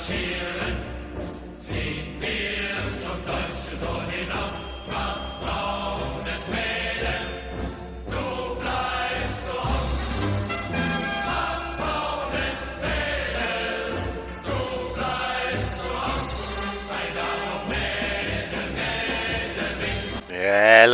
Hello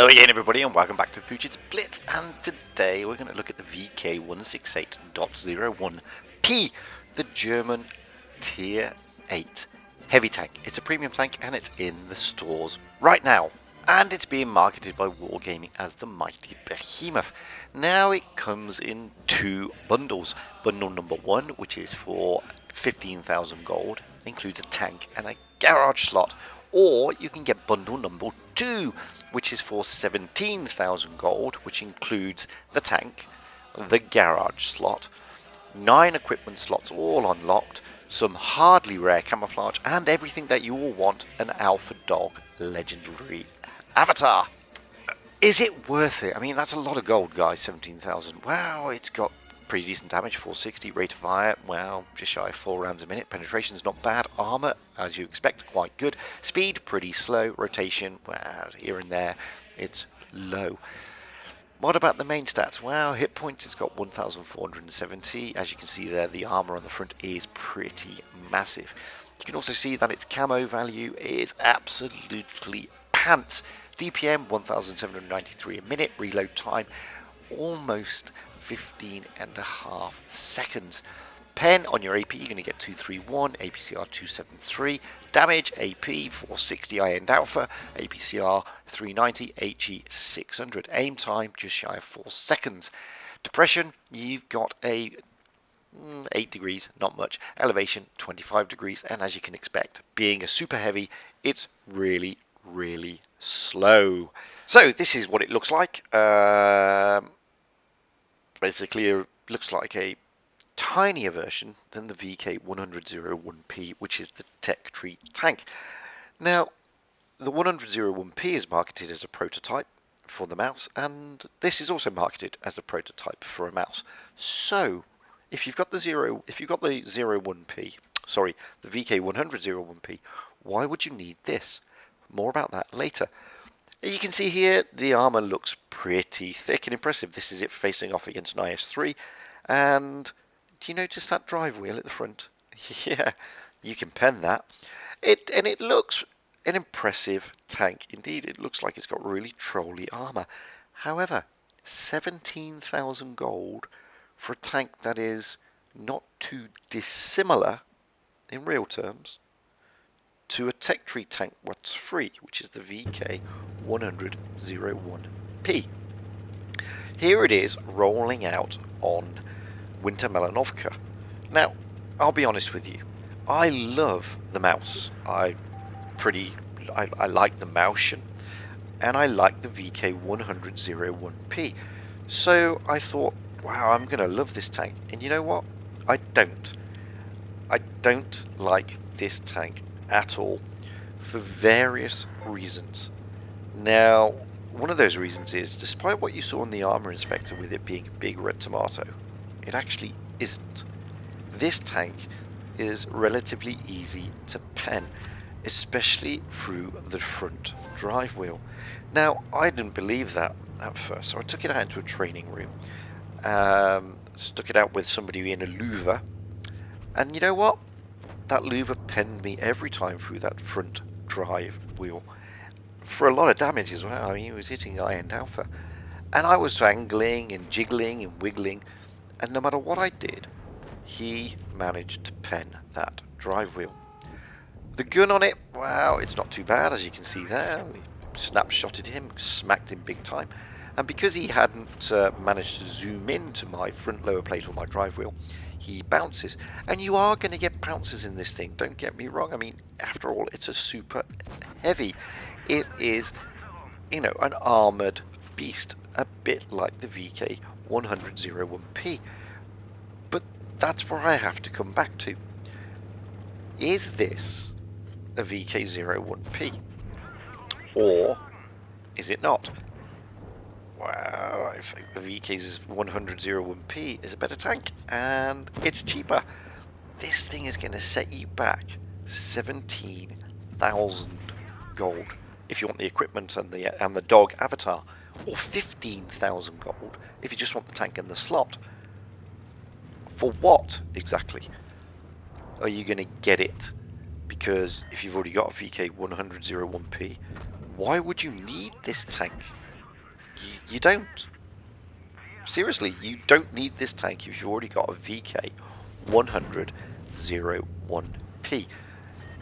again everybody and welcome back to WOT Blitz, and today we're going to look at the VK168.01P, the German Tier 8 Heavy tank. It's a premium tank and it's in the stores right now, and it's being marketed by Wargaming as the Mighty Behemoth. Now it comes in two bundles. Bundle number one, which is for 15,000 gold, includes a tank and a garage slot, or you can get bundle number two, which is for 17,000 gold, which includes the tank, the garage slot, 9 equipment slots all unlocked, some hardly rare camouflage, and everything that you all want, an Alpha Dog legendary avatar. Is it worth it? I mean, that's a lot of gold, guys. 17,000. Wow, it's got pretty decent damage, 460, rate of fire, well, just shy of 4 rounds a minute. Penetration's not bad. Armor, as you expect, quite good. Speed, pretty slow. Rotation, well, here and there, it's low. What about the main stats? Well, hit points, it's got 1,470. As you can see there, the armor on the front is pretty massive. You can also see that its camo value is absolutely pants. DPM, 1,793 a minute. Reload time, almost 15.5 seconds. Pen on your AP, you're going to get 231, APCR 273, damage AP 460 IND Alpha, APCR 390, HE 600, aim time just shy of 4 seconds. Depression, you've got a 8 degrees, not much. Elevation 25 degrees, and as you can expect, being a super heavy, it's really slow. So this is what it looks like. Basically, it looks like a tinier version than the VK100.01P, which is the tech tree tank. Now, the 100.01P is marketed as a prototype for the mouse, and this is also marketed as a prototype for a mouse. So, if you've got the VK100.01P, why would you need this? More about that later. You can see here the armor looks pretty thick and impressive. This is it facing off against an IS-3, and do you notice that drive wheel at the front? Yeah, you can pen that. It looks an impressive tank indeed. It looks like it's got really trolly armor. However, 17,000 gold for a tank that is not too dissimilar in real terms to a tech tree tank what's free, which is the VK100.01P. Here it is rolling out on Winter Melanovka. Now, I'll be honest with you, I love the mouse. I like the Mausian, and I like the VK100.01P. So I thought, wow, I'm going to love this tank. And you know what? I don't like this tank at all, for various reasons. Now, one of those reasons is, despite what you saw in the armor inspector with it being a big red tomato, it actually isn't. This tank is relatively easy to pen, especially through the front drive wheel. Now, I didn't believe that at first, so I took it out into a training room, stuck it out with somebody in a louver, and you know what? That louver penned me every time through that front drive wheel for a lot of damage as well. I mean, he was hitting IND Alpha, and I was angling and jiggling and wiggling, and no matter what I did, he managed to pen that drive wheel. The gun on it, well, it's not too bad, as you can see there. We snapshotted him, smacked him big time, and because he hadn't managed to zoom into my front lower plate or my drive wheel, he bounces. And you are going to get bounces in this thing, don't get me wrong. I mean, after all, it's a super heavy. It is, you know, an armored beast, a bit like the VK100.01P. But that's where I have to come back to. Is this a VK01P? Or is it not? Well, I think the VK100.01P is a better tank, and it's cheaper. This thing is going to set you back 17,000 gold if you want the equipment and the dog avatar, or 15,000 gold if you just want the tank and the slot. For what exactly are you going to get it? Because if you've already got a VK100.01p, why would you need this tank? You don't. Seriously, you don't need this tank if you've already got a VK100.01p.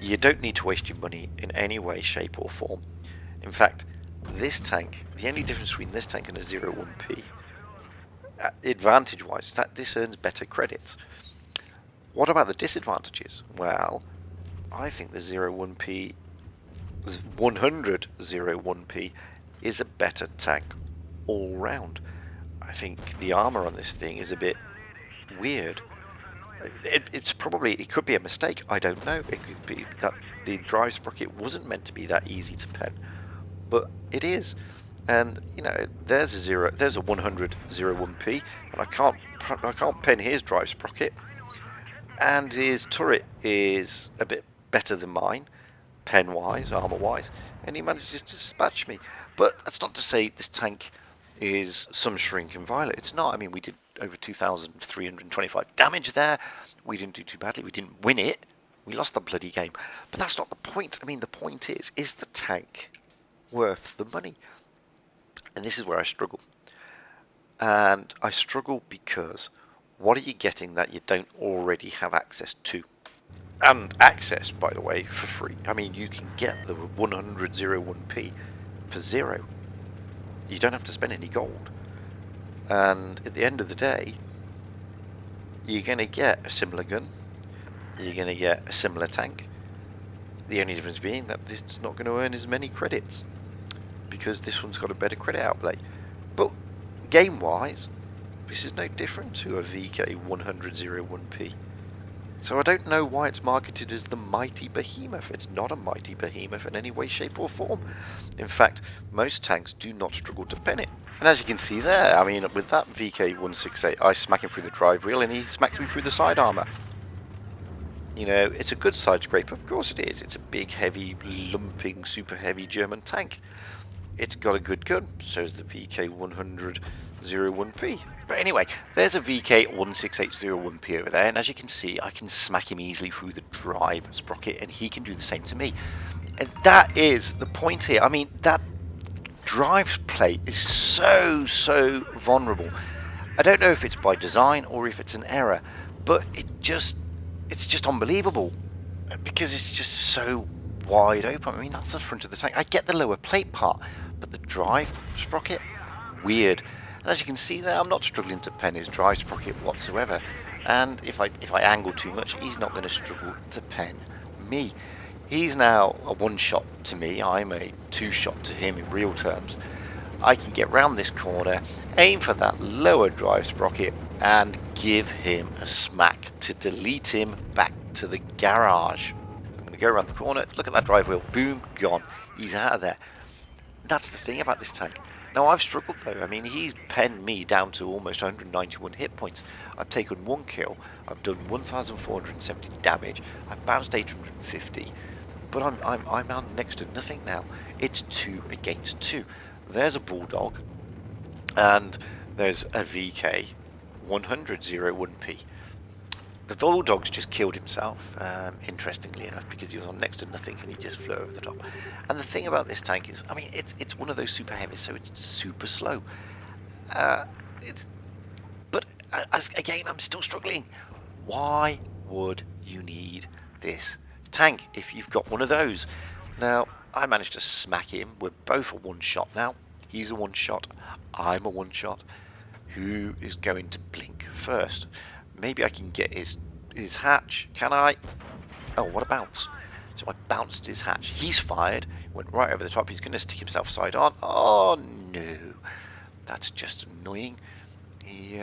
You don't need to waste your money in any way, shape or form. In fact, this tank, the only difference between this tank and a 01p, advantage-wise, is that this earns better credits. What about the disadvantages? Well, I think the 01p, 100.01p is a better tank all round. I think the armor on this thing is a bit weird. It could be a mistake, I don't know. It could be that the drive sprocket wasn't meant to be that easy to pen, but it is. And you know, there's a 100.01p, and I can't pen his drive sprocket, and his turret is a bit better than mine, pen wise, armor wise, and he manages to dispatch me. But that's not to say this tank is some shrinking violet. It's not. I mean, we did over 2,325 damage there. We didn't do too badly. We didn't win it. We lost the bloody game. But that's not the point. I mean, the point is the tank worth the money? And this is where I struggle. And I struggle because what are you getting that you don't already have access to? And access, by the way, for free. I mean, you can get the 100.01p for 0. You don't have to spend any gold. And at the end of the day, you're going to get a similar gun. You're going to get a similar tank. The only difference being that this is not going to earn as many credits, because this one's got a better credit outlay. But game-wise, this is no different to a VK100.01p. So I don't know why it's marketed as the mighty behemoth. It's not a mighty behemoth in any way, shape or form. In fact, most tanks do not struggle to pen it. And as you can see there, I mean, with that VK168, I smack him through the drive wheel and he smacks me through the side armour. You know, it's a good side scraper, of course it is. It's a big, heavy, lumping, super heavy German tank. It's got a good gun, so is the VK100.01p. But anyway, there's a VK168.01p over there, and as you can see, I can smack him easily through the drive sprocket, and he can do the same to me. And that is the point here. I mean, that drive plate is so vulnerable. I don't know if it's by design or if it's an error, but it's just unbelievable, because it's just so wide open. I mean, that's the front of the tank. I get the lower plate part, but the drive sprocket, weird. And as you can see there, I'm not struggling to pen his drive sprocket whatsoever. And if I angle too much, he's not going to struggle to pen me. He's now a one-shot to me. I'm a two-shot to him in real terms. I can get round this corner, aim for that lower drive sprocket, and give him a smack to delete him back to the garage. I'm going to go around the corner, look at that drive wheel, boom, gone. He's out of there. That's the thing about this tank. Now, I've struggled though. I mean, he's penned me down to almost 191 hit points. I've taken 1 kill, I've done 1,470 damage, I've bounced 850, but I'm on next to nothing now. It's 2 against 2. There's a bulldog, and there's a VK 100.01p. The bulldog's just killed himself, interestingly enough, because he was on next to nothing and he just flew over the top. And the thing about this tank is, I mean, it's one of those super heavies, so it's super slow. Again, I'm still struggling. Why would you need this tank if you've got one of those? Now, I managed to smack him. We're both a one-shot now. He's a one-shot. I'm a one-shot. Who is going to blink first? Maybe I can get his hatch. Can I? Oh, what a bounce. So I bounced his hatch. He's fired. Went right over the top. He's going to stick himself side on. Oh, no. That's just annoying. He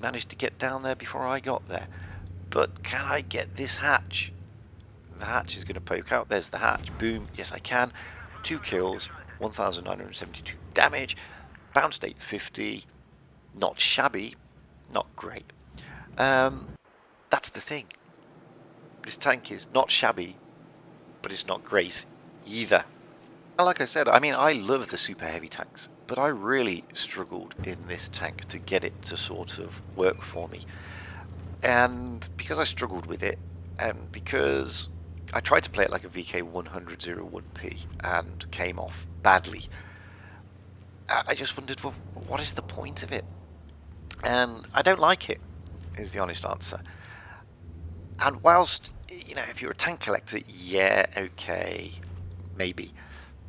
managed to get down there before I got there. But can I get this hatch? The hatch is going to poke out. There's the hatch. Boom. Yes, I can. 2 kills. 1,972 damage. Bounced 850. Not shabby. Not great. That's the thing. This tank is not shabby, but it's not great either. And like I said, I mean, I love the super heavy tanks, but I really struggled in this tank to get it to sort of work for me. And because I struggled with it, and because I tried to play it like a VK168.01 and came off badly, I just wondered, well, what is the point of it? And I don't like it, is the honest answer. And whilst, you know, if you're a tank collector, yeah, okay, maybe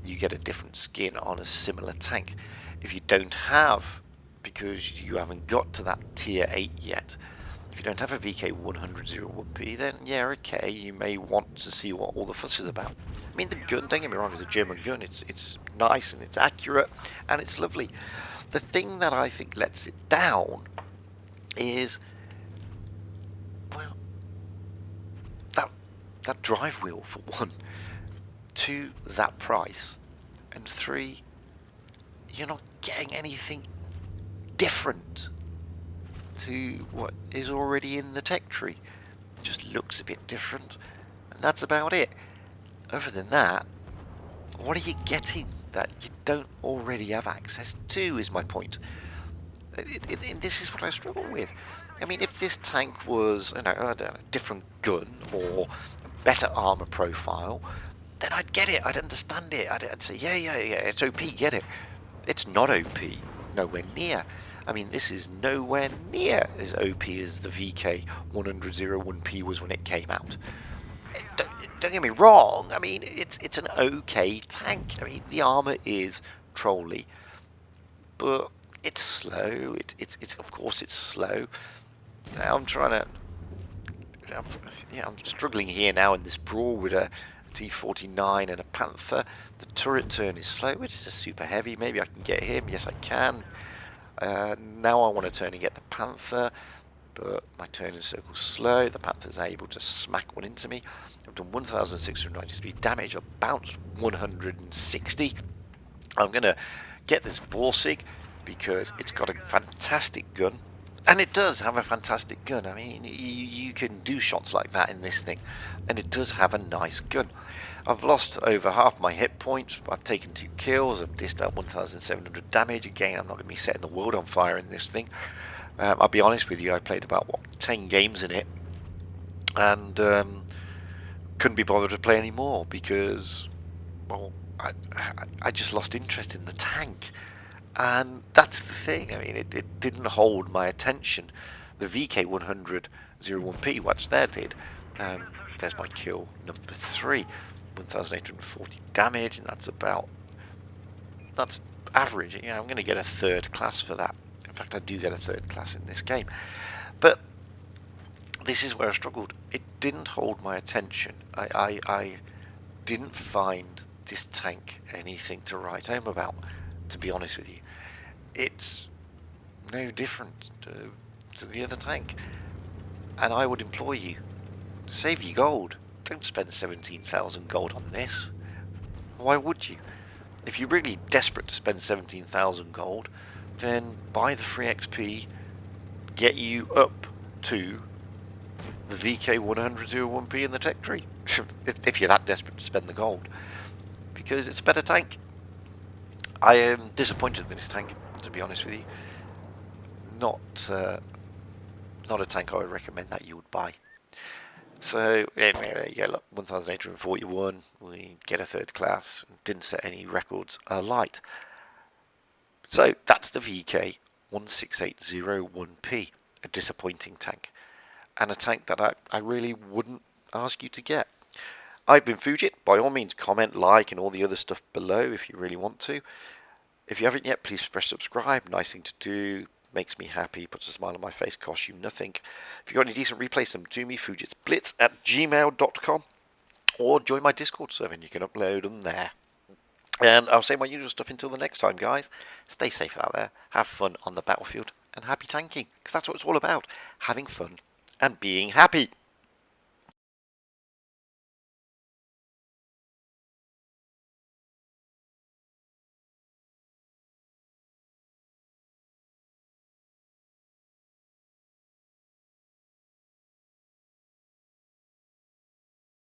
you get a different skin on a similar tank. If you don't have, because you haven't got to that tier 8 yet, if you don't have a VK100.01, then yeah, okay, you may want to see what all the fuss is about. I mean, the gun, don't get me wrong, is a German gun. It's nice and it's accurate and it's lovely. The thing that I think lets it down is, well, that drive wheel, for one. 2, that price. And 3, you're not getting anything different to what is already in the tech tree. It just looks a bit different, and that's about it. Other than that, what are you getting that you don't already have access to, is my point. This is what I struggle with. I mean, if this tank was, you know, I don't know, a different gun or a better armor profile, then I'd get it, I'd understand it, I'd say, yeah, it's OP, get it. It's not OP, nowhere near. I mean, this is nowhere near as OP as the VK100.01 was when it came out. Don't get me wrong, I mean, it's an okay tank. I mean, the armor is trolly, but it's slow. It's of course it's slow. Now I'm struggling here now in this brawl with a T49 and a Panther. The turret turn is slow. It is a super heavy. Maybe I can get him. Yes, I can. Now I want to turn and get the Panther, but my turning circle's slow. The Panther's able to smack one into me. I've done 1,693 damage. I've bounced 160. I'm going to get this Borsig because it's got a fantastic gun. And it does have a fantastic gun. I mean, you can do shots like that in this thing. And it does have a nice gun. I've lost over half my hit points. I've taken 2 kills. I've dished out 1,700 damage. Again, I'm not going to be setting the world on fire in this thing. I'll be honest with you, I played about, 10 games in it. And couldn't be bothered to play anymore because, well, I just lost interest in the tank. And that's the thing. I mean, it didn't hold my attention. The VK100.01, what's there did. There's my kill number 3, 1,840 damage, and that's average. You know, I'm going to get a 3rd class for that. In fact, I do get a 3rd class in this game. But this is where I struggled. It didn't hold my attention. I didn't find this tank anything to write home about, to be honest with you. It's no different to the other tank. And I would implore you, save your gold. Don't spend 17,000 gold on this. Why would you? If you're really desperate to spend 17,000 gold, then buy the free XP, get you up to the VK100.01 in the tech tree. if you're that desperate to spend the gold. Because it's a better tank. I am disappointed in this tank, to be honest with you. Not a tank I would recommend that you would buy. So anyway, there you go. Look, 1,841. We get a 3rd class. Didn't set any records alight. So that's the VK168.01, a disappointing tank, and a tank that I really wouldn't ask you to get. I've been Fujit. By all means, comment, like, and all the other stuff below if you really want to. If you haven't yet, please press subscribe. Nice thing to do. Makes me happy. Puts a smile on my face. Costs you nothing. If you've got any decent replays, send them to me. FujitsBlitz@gmail.com. Or join my Discord server and you can upload them there. And I'll say my usual stuff until the next time, guys. Stay safe out there. Have fun on the battlefield. And happy tanking. Because that's what it's all about. Having fun and being happy.